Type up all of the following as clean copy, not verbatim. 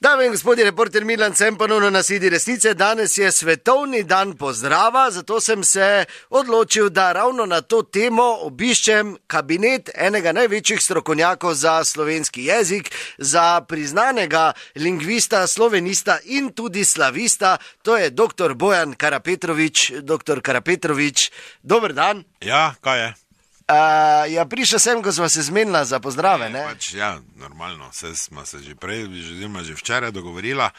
Dame in gospodje, reporter Milan Cem ponovno na Sedi resnice. Danes je svetovni dan pozdrava, zato sem se odločil, da ravno na to temo obiščem kabinet enega največjih strokovnjakov za slovenski jezik, za priznanega lingvista, slovenista in tudi slavista, to je dr. Bojan Karapetrovič. Dr. Karapetrovič, dober dan. Ja, kaj je? Ja, prišel sem, ko smo se zmenila za pozdrave, ne? Ja, normalno, smo se že prej, že včeraj dogovorila,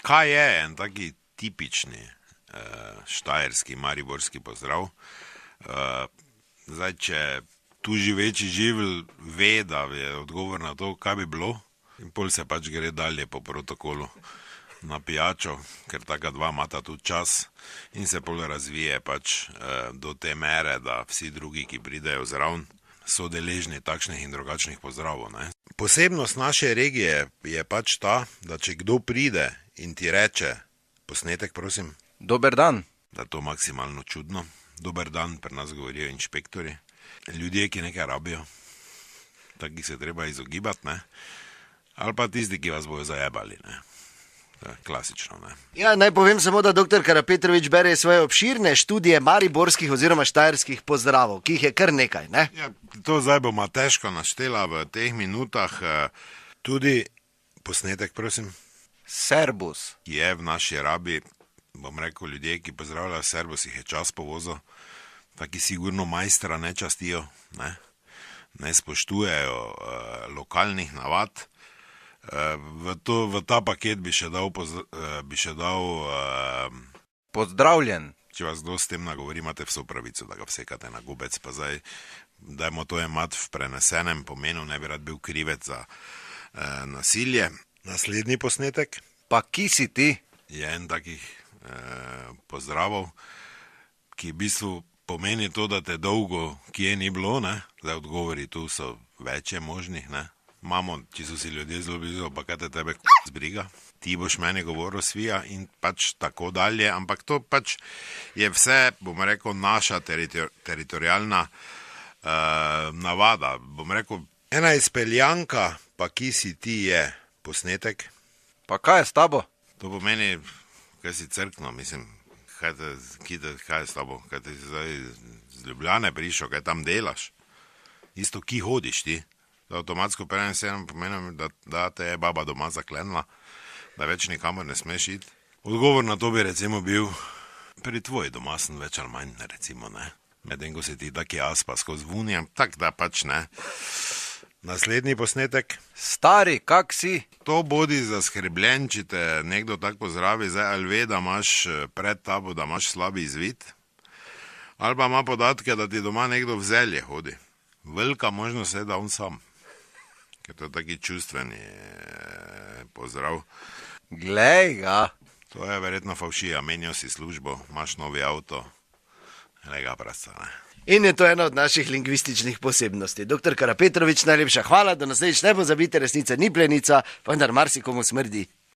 kaj je en taki tipični štajerski, mariborski pozdrav. Zdaj, če tu živeči živelj ve, da je odgovor na to, kaj bi bilo, in pol se pač gre dalje po protokolu na pijačo, ker taka dva imata tudi čas in se pol razvije pač do te mere, da vsi drugi, ki pridejo zraven, so deležni takšnih in drugačnih pozdravov, ne. Posebnost naše regije je pač ta, da če kdo pride in ti reče, posnetek prosim, Dober dan. da je to maksimalno čudno. Dober dan, pri nas govorijo inšpektori, ljudje, ki nekaj rabijo, takih se treba izogibati, ne, ali pa tisti, ki vas bojo zajebali, ne. Klasično, ne. Ja, naj povem samo, da dr. Karapetrovič bere svoje obširne študije mariborskih oziroma štajerskih pozdravov, ki jih je kar nekaj, ne? Ja, to zdaj bomo težko naštela v teh minutah. Tudi posnetek, prosim. Servus. Je v naši rabi, bom rekel, ljudje, ki pozdravljajo servus, jih je čas povozil, taki sigurno majstra ne častijo, ne spoštujejo lokalnih navad. V ta paket bi še dal, Pozdravljen. če vas kdo s tem nagovori, imate vso pravico, da ga vsekate na gubec, pa zdaj dajmo to imati v prenesenem pomenu, ne bi rad bil krivec za nasilje. Naslednji posnetek Pa ki si ti? je en takih pozdravov, ki v bistvu pomeni to, da te dolgo kje ni bilo, ne? Zdaj odgovori tu so večje možnih, ne? Mamo, če so si ljudje zelo blizu, pa kaj te tebe zbriga, ti boš meni govoril svija in pač tako dalje, ampak to pač je vse, bom rekel, naša teritorialna navada. Bom rekel, ena izpeljanka, pa ki si ti je posnetek. Pa kaj je s tabo? To pomeni, kaj si crkno, mislim, kaj je s tabo, kaj ti zdaj z Ljubljane prišel, kaj tam delaš. Isto, ki hodiš ti. Da avtomatsko prenesenem pomeni, da te je baba doma zaklenila, da več nikamor ne smeš iti. Odgovor na to bi recimo bil, pri tvoji doma sem več ali manj, recimo, ne. Medtem, ko si ti taki aspa skozi vunjam, tak da pač ne. Naslednji posnetek. Stari, kak si? To bodi zaskrbljen, če te nekdo tako pozdravi, zdaj ali ve, da imaš pred tabo, da imaš slabi izvid, ali pa ima podatke, da ti doma nekdo v zelje hodi. Velika možnost je, da on sam. Ker to je taki čustveni pozdrav. Glej ga. To je verjetno favšija, menjal si službo, imaš novi avto, lega prasa, ne. In je to ena od naših lingvističnih posebnosti. Dr. Karapetrovič, najlepša hvala, do naslednjič ne pozabite, resnica ni plenica, vendar marsikomu smrdi.